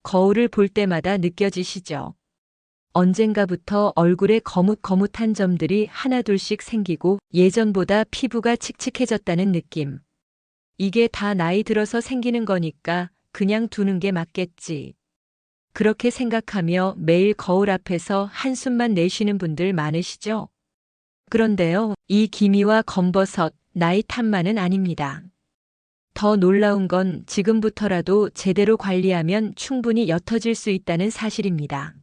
거울을 볼 때마다 느껴지시죠? 언젠가부터 얼굴에 거뭇거뭇한 점들이 하나둘씩 생기고 예전보다 피부가 칙칙해졌다는 느낌. 이게 다 나이 들어서 생기는 거니까 그냥 두는 게 맞겠지. 그렇게 생각하며 매일 거울 앞에서 한숨만 내쉬는 분들 많으시죠? 그런데요, 이 기미와 검버섯, 나이 탓만은 아닙니다. 더 놀라운 건 지금부터라도 제대로 관리하면 충분히 옅어질 수 있다는 사실입니다.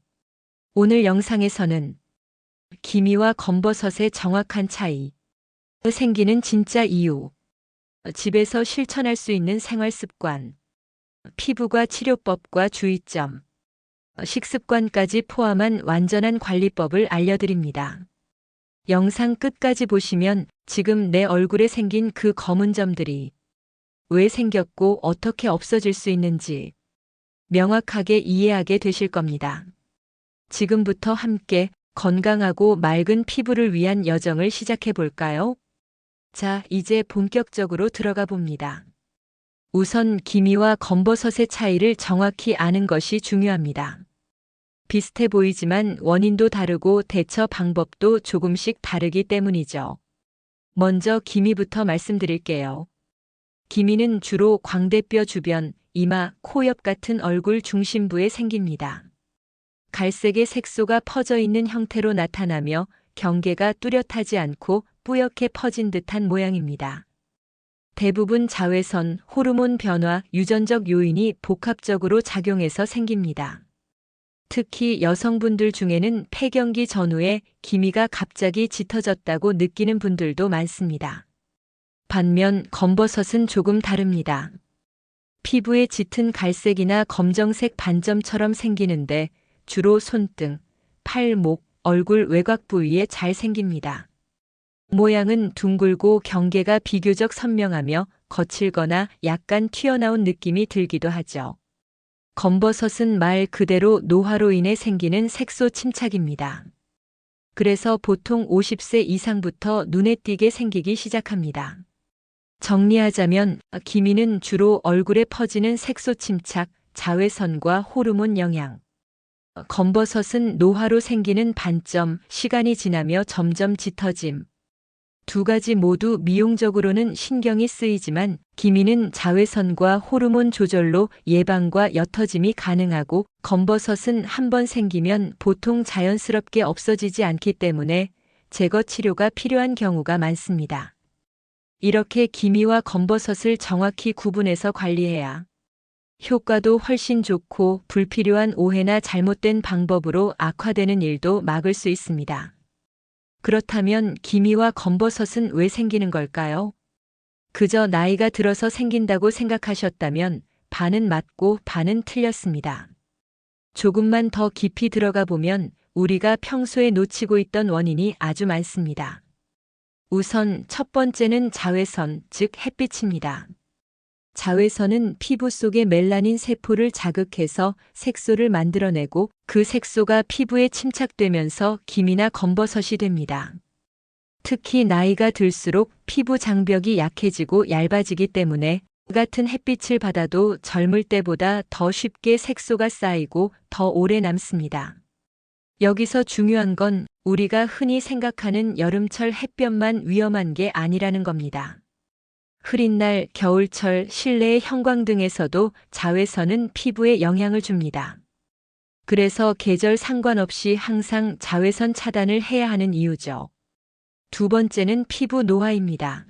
오늘 영상에서는 기미와 검버섯의 정확한 차이, 생기는 진짜 이유, 집에서 실천할 수 있는 생활 습관, 피부과 치료법과 주의점, 식습관까지 포함한 완전한 관리법을 알려드립니다. 영상 끝까지 보시면 지금 내 얼굴에 생긴 그 검은 점들이 왜 생겼고 어떻게 없어질 수 있는지 명확하게 이해하게 되실 겁니다. 지금부터 함께 건강하고 맑은 피부를 위한 여정을 시작해 볼까요? 자, 이제 본격적으로 들어가 봅니다. 우선 기미와 검버섯의 차이를 정확히 아는 것이 중요합니다. 비슷해 보이지만 원인도 다르고 대처 방법도 조금씩 다르기 때문이죠. 먼저 기미부터 말씀드릴게요. 기미는 주로 광대뼈 주변, 이마, 코 옆 같은 얼굴 중심부에 생깁니다. 갈색의 색소가 퍼져 있는 형태로 나타나며 경계가 뚜렷하지 않고 뿌옇게 퍼진 듯한 모양입니다. 대부분 자외선, 호르몬 변화, 유전적 요인이 복합적으로 작용해서 생깁니다. 특히 여성분들 중에는 폐경기 전후에 기미가 갑자기 짙어졌다고 느끼는 분들도 많습니다. 반면 검버섯은 조금 다릅니다. 피부에 짙은 갈색이나 검정색 반점처럼 생기는데 주로 손등, 팔, 목, 얼굴 외곽 부위에 잘 생깁니다. 모양은 둥글고 경계가 비교적 선명하며 거칠거나 약간 튀어나온 느낌이 들기도 하죠. 검버섯은 말 그대로 노화로 인해 생기는 색소 침착입니다. 그래서 보통 50세 이상부터 눈에 띄게 생기기 시작합니다. 정리하자면 기미는 주로 얼굴에 퍼지는 색소 침착, 자외선과 호르몬 영향. 검버섯은 노화로 생기는 반점, 시간이 지나며 점점 짙어짐. 두 가지 모두 미용적으로는 신경이 쓰이지만 기미는 자외선과 호르몬 조절로 예방과 옅어짐이 가능하고 검버섯은 한번 생기면 보통 자연스럽게 없어지지 않기 때문에 제거 치료가 필요한 경우가 많습니다. 이렇게 기미와 검버섯을 정확히 구분해서 관리해야 효과도 훨씬 좋고 불필요한 오해나 잘못된 방법으로 악화되는 일도 막을 수 있습니다. 그렇다면 기미와 검버섯은 왜 생기는 걸까요? 그저 나이가 들어서 생긴다고 생각하셨다면 반은 맞고 반은 틀렸습니다. 조금만 더 깊이 들어가 보면 우리가 평소에 놓치고 있던 원인이 아주 많습니다. 우선 첫 번째는 자외선, 즉 햇빛입니다. 자외선은 피부 속의 멜라닌 세포를 자극해서 색소를 만들어내고 그 색소가 피부에 침착되면서 기미나 검버섯이 됩니다. 특히 나이가 들수록 피부 장벽이 약해지고 얇아지기 때문에 같은 햇빛을 받아도 젊을 때보다 더 쉽게 색소가 쌓이고 더 오래 남습니다. 여기서 중요한 건 우리가 흔히 생각하는 여름철 햇볕만 위험한 게 아니라는 겁니다. 흐린 날, 겨울철, 실내의 형광등에서도 자외선은 피부에 영향을 줍니다. 그래서 계절 상관없이 항상 자외선 차단을 해야 하는 이유죠. 두 번째는 피부 노화입니다.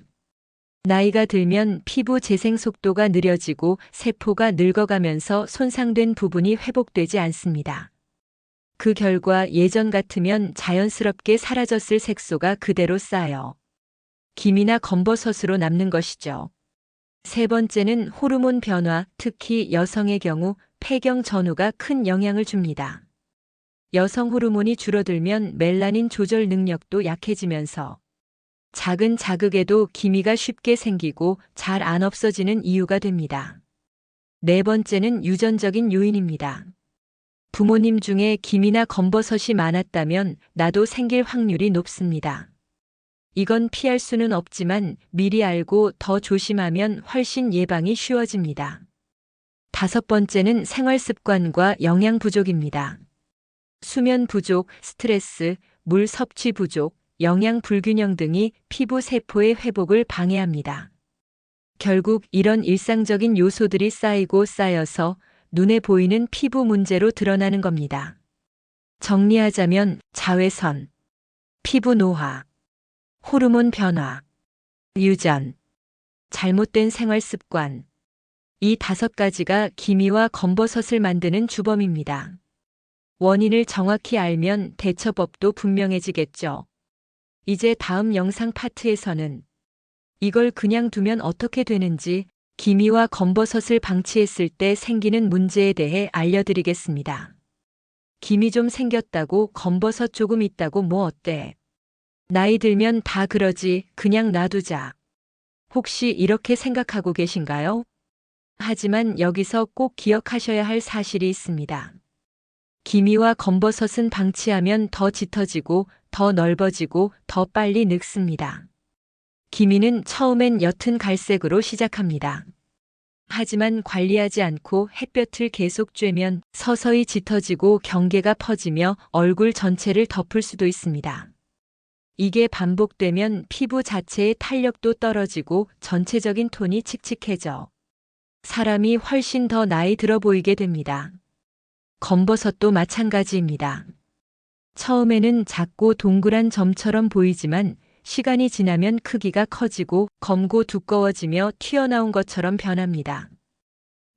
나이가 들면 피부 재생 속도가 느려지고 세포가 늙어가면서 손상된 부분이 회복되지 않습니다. 그 결과 예전 같으면 자연스럽게 사라졌을 색소가 그대로 쌓여 기미나 검버섯으로 남는 것이죠. 세 번째는 호르몬 변화, 특히 여성의 경우 폐경 전후가 큰 영향을 줍니다. 여성 호르몬이 줄어들면 멜라닌 조절 능력도 약해지면서 작은 자극에도 기미가 쉽게 생기고 잘 안 없어지는 이유가 됩니다. 네 번째는 유전적인 요인입니다. 부모님 중에 기미나 검버섯이 많았다면 나도 생길 확률이 높습니다. 이건 피할 수는 없지만 미리 알고 더 조심하면 훨씬 예방이 쉬워집니다. 5번째는 생활 습관과 영양 부족입니다. 수면 부족, 스트레스, 물 섭취 부족, 영양 불균형 등이 피부 세포의 회복을 방해합니다. 결국 이런 일상적인 요소들이 쌓이고 쌓여서 눈에 보이는 피부 문제로 드러나는 겁니다. 정리하자면 자외선, 피부 노화, 호르몬 변화, 유전, 잘못된 생활 습관. 이 5가지가 기미와 검버섯을 만드는 주범입니다. 원인을 정확히 알면 대처법도 분명해지겠죠. 이제 다음 영상 파트에서는 이걸 그냥 두면 어떻게 되는지, 기미와 검버섯을 방치했을 때 생기는 문제에 대해 알려드리겠습니다. 기미 좀 생겼다고 검버섯 조금 있다고 뭐 어때? 나이 들면 다 그러지, 그냥 놔두자. 혹시 이렇게 생각하고 계신가요? 하지만 여기서 꼭 기억하셔야 할 사실이 있습니다. 기미와 검버섯은 방치하면 더 짙어지고 더 넓어지고 더 빨리 늙습니다. 기미는 처음엔 옅은 갈색으로 시작합니다. 하지만 관리하지 않고 햇볕을 계속 쬐면 서서히 짙어지고 경계가 퍼지며 얼굴 전체를 덮을 수도 있습니다. 이게 반복되면 피부 자체의 탄력도 떨어지고 전체적인 톤이 칙칙해져 사람이 훨씬 더 나이 들어 보이게 됩니다. 검버섯도 마찬가지입니다. 처음에는 작고 동그란 점처럼 보이지만 시간이 지나면 크기가 커지고 검고 두꺼워지며 튀어나온 것처럼 변합니다.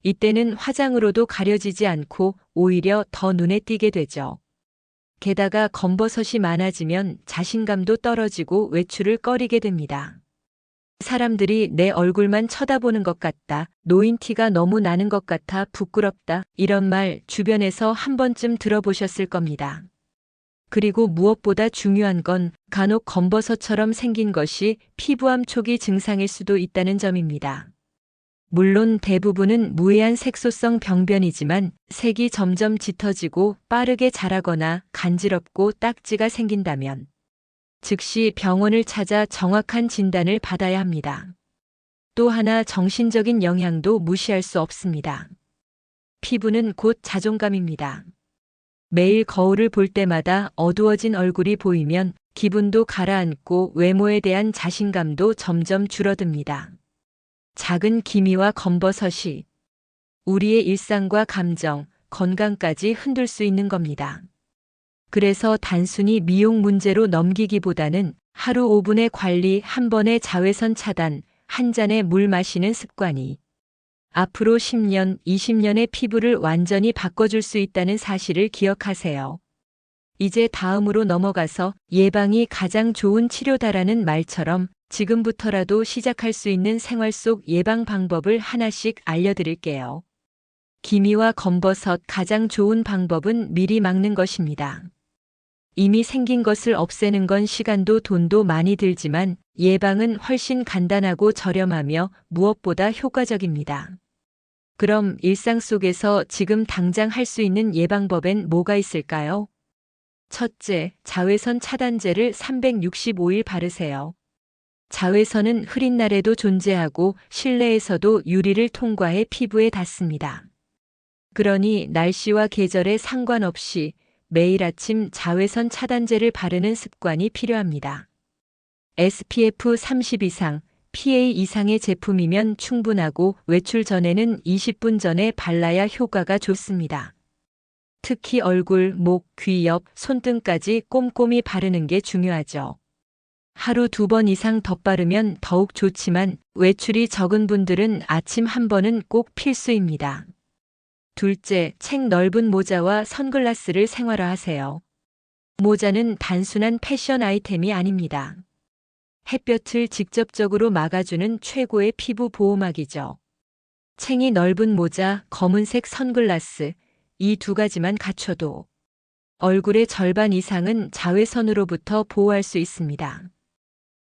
이때는 화장으로도 가려지지 않고 오히려 더 눈에 띄게 되죠. 게다가 검버섯이 많아지면 자신감도 떨어지고 외출을 꺼리게 됩니다. 사람들이 내 얼굴만 쳐다보는 것 같다, 노인 티가 너무 나는 것 같아 부끄럽다, 이런 말 주변에서 한 번쯤 들어보셨을 겁니다. 그리고 무엇보다 중요한 건 간혹 검버섯처럼 생긴 것이 피부암 초기 증상일 수도 있다는 점입니다. 물론 대부분은 무해한 색소성 병변이지만 색이 점점 짙어지고 빠르게 자라거나 간지럽고 딱지가 생긴다면 즉시 병원을 찾아 정확한 진단을 받아야 합니다. 또 하나 정신적인 영향도 무시할 수 없습니다. 피부는 곧 자존감입니다. 매일 거울을 볼 때마다 어두워진 얼굴이 보이면 기분도 가라앉고 외모에 대한 자신감도 점점 줄어듭니다. 작은 기미와 검버섯이 우리의 일상과 감정, 건강까지 흔들 수 있는 겁니다. 그래서 단순히 미용 문제로 넘기기보다는 하루 5분의 관리, 한 번의 자외선 차단, 한 잔의 물 마시는 습관이 앞으로 10년, 20년의 피부를 완전히 바꿔줄 수 있다는 사실을 기억하세요. 이제 다음으로 넘어가서 예방이 가장 좋은 치료다라는 말처럼 지금부터라도 시작할 수 있는 생활 속 예방 방법을 하나씩 알려드릴게요. 기미와 검버섯 가장 좋은 방법은 미리 막는 것입니다. 이미 생긴 것을 없애는 건 시간도 돈도 많이 들지만 예방은 훨씬 간단하고 저렴하며 무엇보다 효과적입니다. 그럼 일상 속에서 지금 당장 할 수 있는 예방법엔 뭐가 있을까요? 첫째, 자외선 차단제를 365일 바르세요. 자외선은 흐린 날에도 존재하고 실내에서도 유리를 통과해 피부에 닿습니다. 그러니 날씨와 계절에 상관없이 매일 아침 자외선 차단제를 바르는 습관이 필요합니다. SPF 30 이상, PA 이상의 제품이면 충분하고 외출 전에는 20분 전에 발라야 효과가 좋습니다. 특히 얼굴, 목, 귀 옆, 손등까지 꼼꼼히 바르는 게 중요하죠. 하루 2번 이상 덧바르면 더욱 좋지만 외출이 적은 분들은 아침 1번은 꼭 필수입니다. 둘째, 책 넓은 모자와 선글라스를 생활화하세요. 모자는 단순한 패션 아이템이 아닙니다. 햇볕을 직접적으로 막아주는 최고의 피부 보호막이죠. 챙이 넓은 모자, 검은색 선글라스, 이 2가지만 갖춰도 얼굴의 절반 이상은 자외선으로부터 보호할 수 있습니다.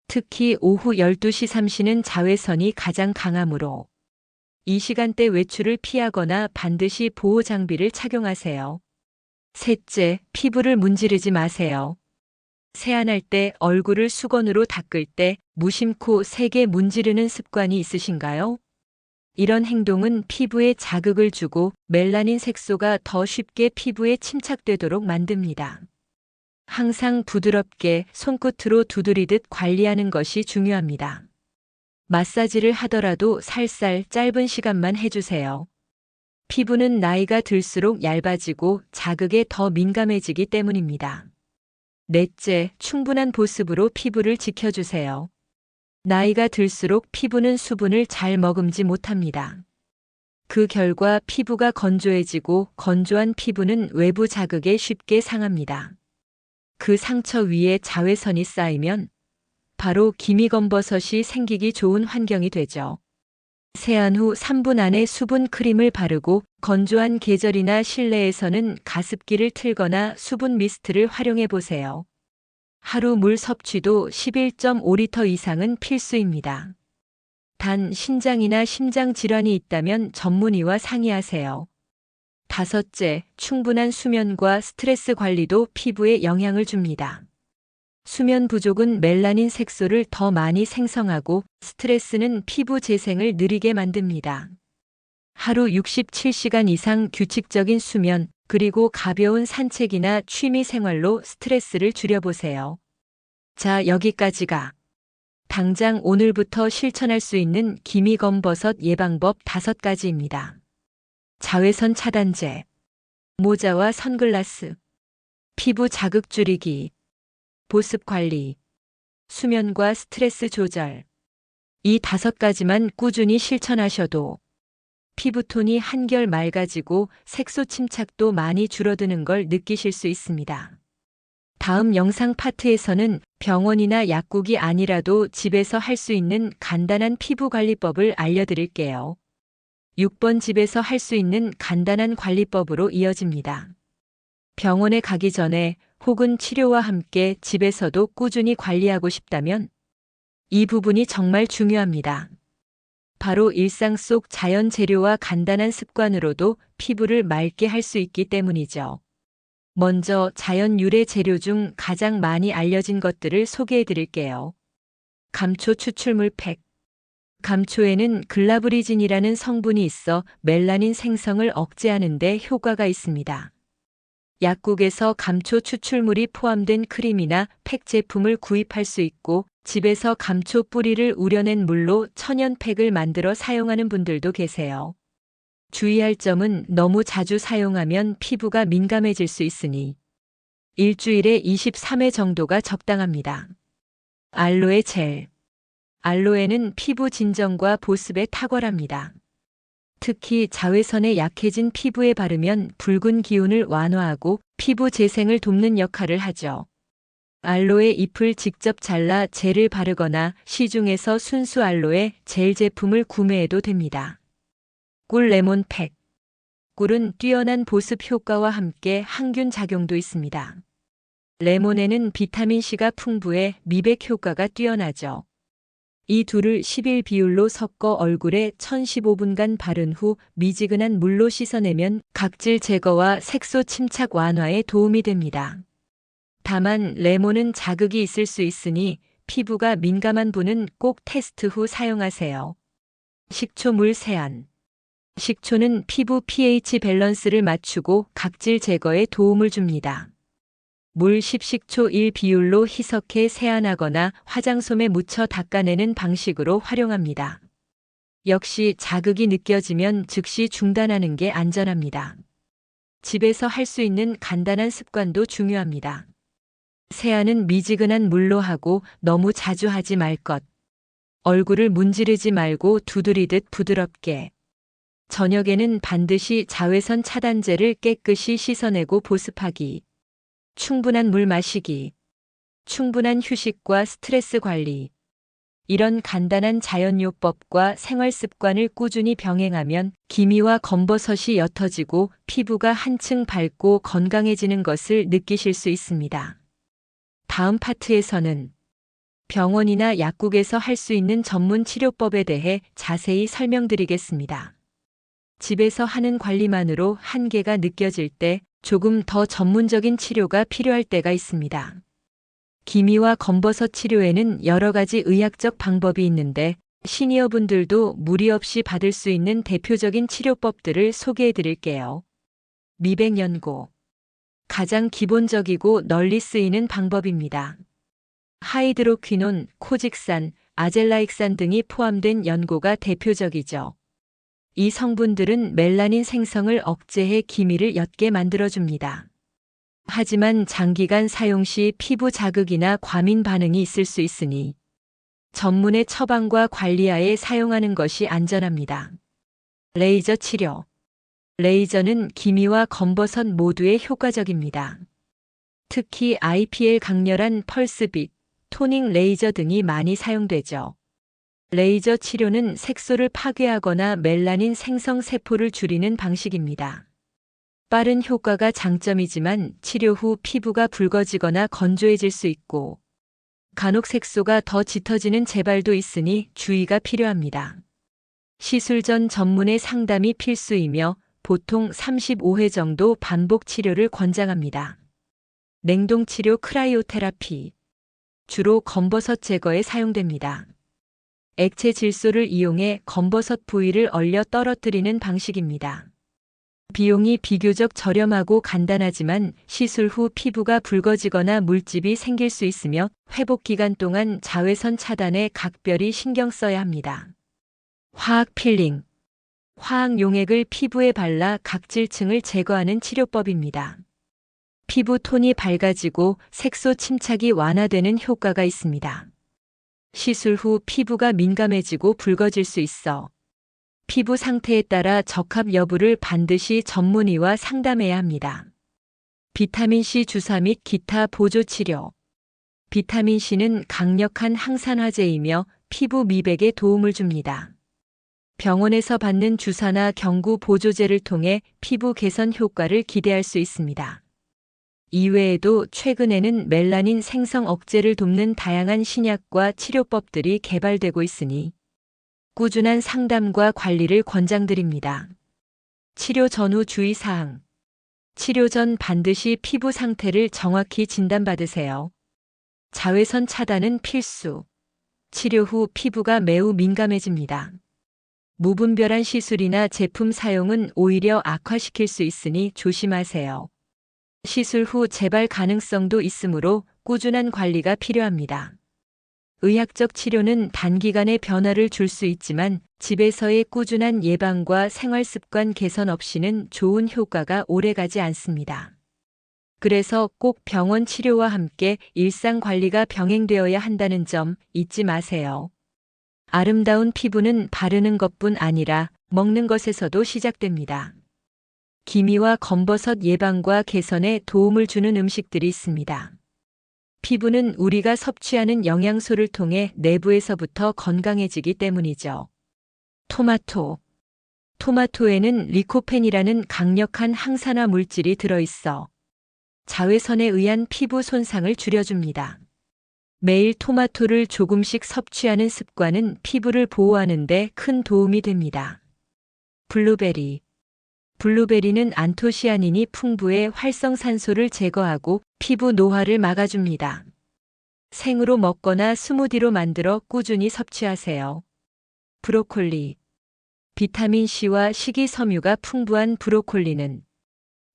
특히 오후 12시 3시는 자외선이 가장 강하므로 이 시간대 외출을 피하거나 반드시 보호 장비를 착용하세요. 셋째, 피부를 문지르지 마세요. 세안할 때 얼굴을 수건으로 닦을 때 무심코 세게 문지르는 습관이 있으신가요? 이런 행동은 피부에 자극을 주고 멜라닌 색소가 더 쉽게 피부에 침착되도록 만듭니다. 항상 부드럽게 손끝으로 두드리듯 관리하는 것이 중요합니다. 마사지를 하더라도 살살 짧은 시간만 해주세요. 피부는 나이가 들수록 얇아지고 자극에 더 민감해지기 때문입니다. 넷째, 충분한 보습으로 피부를 지켜주세요. 나이가 들수록 피부는 수분을 잘 머금지 못합니다. 그 결과 피부가 건조해지고 건조한 피부는 외부 자극에 쉽게 상합니다. 그 상처 위에 자외선이 쌓이면 바로 기미검버섯이 생기기 좋은 환경이 되죠. 세안 후 3분 안에 수분 크림을 바르고 건조한 계절이나 실내에서는 가습기를 틀거나 수분 미스트를 활용해 보세요. 하루 물 섭취도 11.5리터 이상은 필수입니다. 단 신장이나 심장 질환이 있다면 전문의와 상의하세요. 다섯째, 충분한 수면과 스트레스 관리도 피부에 영향을 줍니다. 수면 부족은 멜라닌 색소를 더 많이 생성하고 스트레스는 피부 재생을 느리게 만듭니다. 하루 67시간 이상 규칙적인 수면, 그리고 가벼운 산책이나 취미 생활로 스트레스를 줄여보세요. 자, 여기까지가 당장 오늘부터 실천할 수 있는 기미검버섯 예방법 5가지입니다. 자외선 차단제, 모자와 선글라스, 피부 자극 줄이기, 보습 관리, 수면과 스트레스 조절. 이 5가지만 꾸준히 실천하셔도 피부톤이 한결 맑아지고 색소 침착도 많이 줄어드는 걸 느끼실 수 있습니다. 다음 영상 파트에서는 병원이나 약국이 아니라도 집에서 할 수 있는 간단한 피부 관리법을 알려드릴게요. 6번 집에서 할 수 있는 간단한 관리법으로 이어집니다. 병원에 가기 전에 혹은 치료와 함께 집에서도 꾸준히 관리하고 싶다면 이 부분이 정말 중요합니다. 바로 일상 속 자연 재료와 간단한 습관으로도 피부를 맑게 할 수 있기 때문이죠. 먼저 자연 유래 재료 중 가장 많이 알려진 것들을 소개해 드릴게요. 감초 추출물 팩. 감초에는 글라브리진이라는 성분이 있어 멜라닌 생성을 억제하는 데 효과가 있습니다. 약국에서 감초 추출물이 포함된 크림이나 팩 제품을 구입할 수 있고 집에서 감초 뿌리를 우려낸 물로 천연 팩을 만들어 사용하는 분들도 계세요. 주의할 점은 너무 자주 사용하면 피부가 민감해질 수 있으니 일주일에 23회 정도가 적당합니다. 알로에 젤. 알로에는 피부 진정과 보습에 탁월합니다. 특히 자외선에 약해진 피부에 바르면 붉은 기운을 완화하고 피부 재생을 돕는 역할을 하죠. 알로에 잎을 직접 잘라 젤을 바르거나 시중에서 순수 알로에 젤 제품을 구매해도 됩니다. 꿀 레몬 팩. 꿀은 뛰어난 보습 효과와 함께 항균 작용도 있습니다. 레몬에는 비타민C가 풍부해 미백 효과가 뛰어나죠. 이 둘을 11 비율로 섞어 얼굴에 1015분간 바른 후 미지근한 물로 씻어내면 각질 제거와 색소 침착 완화에 도움이 됩니다. 다만 레몬은 자극이 있을 수 있으니 피부가 민감한 분은 꼭 테스트 후 사용하세요. 식초물 세안. 식초는 피부 pH 밸런스를 맞추고 각질 제거에 도움을 줍니다. 물 10식초 1 비율로 희석해 세안하거나 화장솜에 묻혀 닦아내는 방식으로 활용합니다. 역시 자극이 느껴지면 즉시 중단하는 게 안전합니다. 집에서 할 수 있는 간단한 습관도 중요합니다. 세안은 미지근한 물로 하고 너무 자주 하지 말 것. 얼굴을 문지르지 말고 두드리듯 부드럽게. 저녁에는 반드시 자외선 차단제를 깨끗이 씻어내고 보습하기. 충분한 물 마시기. 충분한 휴식과 스트레스 관리. 이런 간단한 자연요법과 생활 습관을 꾸준히 병행하면 기미와 검버섯이 옅어지고 피부가 한층 밝고 건강해지는 것을 느끼실 수 있습니다. 다음 파트에서는 병원이나 약국에서 할 수 있는 전문 치료법에 대해 자세히 설명드리겠습니다. 집에서 하는 관리만으로 한계가 느껴질 때 조금 더 전문적인 치료가 필요할 때가 있습니다. 기미와 검버섯 치료에는 여러 가지 의학적 방법이 있는데 시니어분들도 무리 없이 받을 수 있는 대표적인 치료법들을 소개해 드릴게요. 미백 연고. 가장 기본적이고 널리 쓰이는 방법입니다. 하이드로퀴논, 코직산, 아젤라익산 등이 포함된 연고가 대표적이죠. 이 성분들은 멜라닌 생성을 억제해 기미를 옅게 만들어줍니다. 하지만 장기간 사용 시 피부 자극이나 과민 반응이 있을 수 있으니 전문의 처방과 관리하에 사용하는 것이 안전합니다. 레이저 치료. 레이저는 기미와 검버섯 모두에 효과적입니다. 특히 IPL 강렬한 펄스빛, 토닝 레이저 등이 많이 사용되죠. 레이저 치료는 색소를 파괴하거나 멜라닌 생성 세포를 줄이는 방식입니다. 빠른 효과가 장점이지만 치료 후 피부가 붉어지거나 건조해질 수 있고 간혹 색소가 더 짙어지는 재발도 있으니 주의가 필요합니다. 시술 전 전문의 상담이 필수이며 보통 35회 정도 반복 치료를 권장합니다. 냉동 치료 크라이오테라피. 주로 검버섯 제거에 사용됩니다. 액체 질소를 이용해 검버섯 부위를 얼려 떨어뜨리는 방식입니다. 비용이 비교적 저렴하고 간단하지만 시술 후 피부가 붉어지거나 물집이 생길 수 있으며 회복 기간 동안 자외선 차단에 각별히 신경 써야 합니다. 화학 필링. 화학 용액을 피부에 발라 각질층을 제거하는 치료법입니다. 피부 톤이 밝아지고 색소 침착이 완화되는 효과가 있습니다. 시술 후 피부가 민감해지고 붉어질 수 있어 피부 상태에 따라 적합 여부를 반드시 전문의와 상담해야 합니다. 비타민C 주사 및 기타 보조 치료. 비타민C는 강력한 항산화제이며 피부 미백에 도움을 줍니다. 병원에서 받는 주사나 경구 보조제를 통해 피부 개선 효과를 기대할 수 있습니다. 이외에도 최근에는 멜라닌 생성 억제를 돕는 다양한 신약과 치료법들이 개발되고 있으니 꾸준한 상담과 관리를 권장드립니다. 치료 전후 주의사항. 치료 전 반드시 피부 상태를 정확히 진단받으세요. 자외선 차단은 필수. 치료 후 피부가 매우 민감해집니다. 무분별한 시술이나 제품 사용은 오히려 악화시킬 수 있으니 조심하세요. 시술 후 재발 가능성도 있으므로 꾸준한 관리가 필요합니다. 의학적 치료는 단기간의 변화를 줄 수 있지만 집에서의 꾸준한 예방과 생활습관 개선 없이는 좋은 효과가 오래가지 않습니다. 그래서 꼭 병원 치료와 함께 일상 관리가 병행되어야 한다는 점 잊지 마세요. 아름다운 피부는 바르는 것뿐 아니라 먹는 것에서도 시작됩니다. 기미와 검버섯 예방과 개선에 도움을 주는 음식들이 있습니다. 피부는 우리가 섭취하는 영양소를 통해 내부에서부터 건강해지기 때문이죠. 토마토. 토마토에는 리코펜이라는 강력한 항산화 물질이 들어있어 자외선에 의한 피부 손상을 줄여줍니다. 매일 토마토를 조금씩 섭취하는 습관은 피부를 보호하는 데 큰 도움이 됩니다. 블루베리. 블루베리는 안토시아닌이 풍부해 활성산소를 제거하고 피부 노화를 막아줍니다. 생으로 먹거나 스무디로 만들어 꾸준히 섭취하세요. 브로콜리. 비타민C와 식이섬유가 풍부한 브로콜리는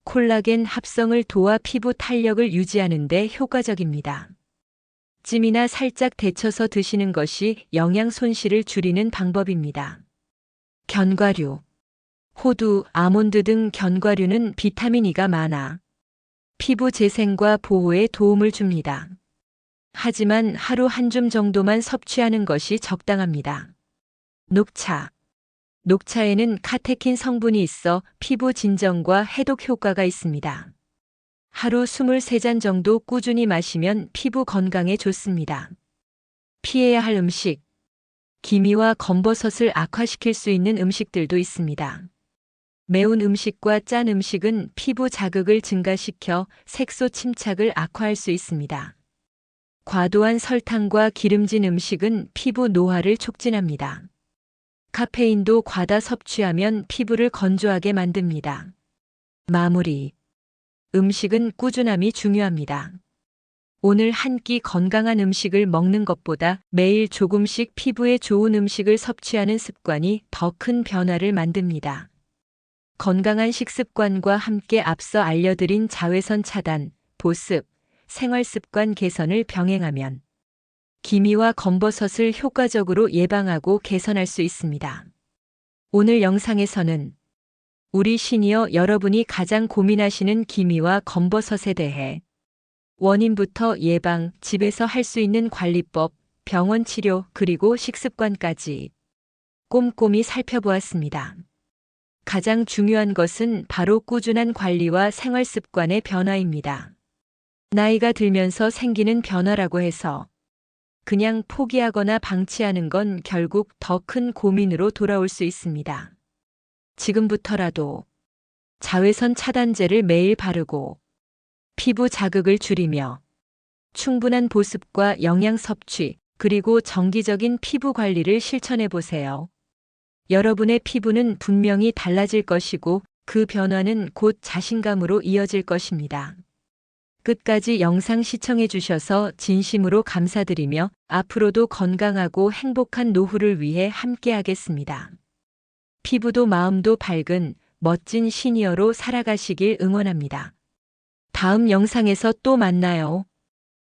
콜라겐 합성을 도와 피부 탄력을 유지하는 데 효과적입니다. 찜이나 살짝 데쳐서 드시는 것이 영양 손실을 줄이는 방법입니다. 견과류. 호두, 아몬드 등 견과류는 비타민 E가 많아 피부 재생과 보호에 도움을 줍니다. 하지만 하루 한 줌 정도만 섭취하는 것이 적당합니다. 녹차. 녹차에는 카테킨 성분이 있어 피부 진정과 해독 효과가 있습니다. 하루 23잔 정도 꾸준히 마시면 피부 건강에 좋습니다. 피해야 할 음식. 기미와 검버섯을 악화시킬 수 있는 음식들도 있습니다. 매운 음식과 짠 음식은 피부 자극을 증가시켜 색소 침착을 악화할 수 있습니다. 과도한 설탕과 기름진 음식은 피부 노화를 촉진합니다. 카페인도 과다 섭취하면 피부를 건조하게 만듭니다. 마무리. 음식은 꾸준함이 중요합니다. 오늘 한 끼 건강한 음식을 먹는 것보다 매일 조금씩 피부에 좋은 음식을 섭취하는 습관이 더 큰 변화를 만듭니다. 건강한 식습관과 함께 앞서 알려드린 자외선 차단, 보습, 생활습관 개선을 병행하면 기미와 검버섯을 효과적으로 예방하고 개선할 수 있습니다. 오늘 영상에서는 우리 시니어 여러분이 가장 고민하시는 기미와 검버섯에 대해 원인부터 예방, 집에서 할 수 있는 관리법, 병원 치료, 그리고 식습관까지 꼼꼼히 살펴보았습니다. 가장 중요한 것은 바로 꾸준한 관리와 생활 습관의 변화입니다. 나이가 들면서 생기는 변화라고 해서 그냥 포기하거나 방치하는 건 결국 더 큰 고민으로 돌아올 수 있습니다. 지금부터라도 자외선 차단제를 매일 바르고 피부 자극을 줄이며 충분한 보습과 영양 섭취, 그리고 정기적인 피부 관리를 실천해 보세요. 여러분의 피부는 분명히 달라질 것이고 그 변화는 곧 자신감으로 이어질 것입니다. 끝까지 영상 시청해 주셔서 진심으로 감사드리며 앞으로도 건강하고 행복한 노후를 위해 함께하겠습니다. 피부도 마음도 밝은 멋진 시니어로 살아가시길 응원합니다. 다음 영상에서 또 만나요.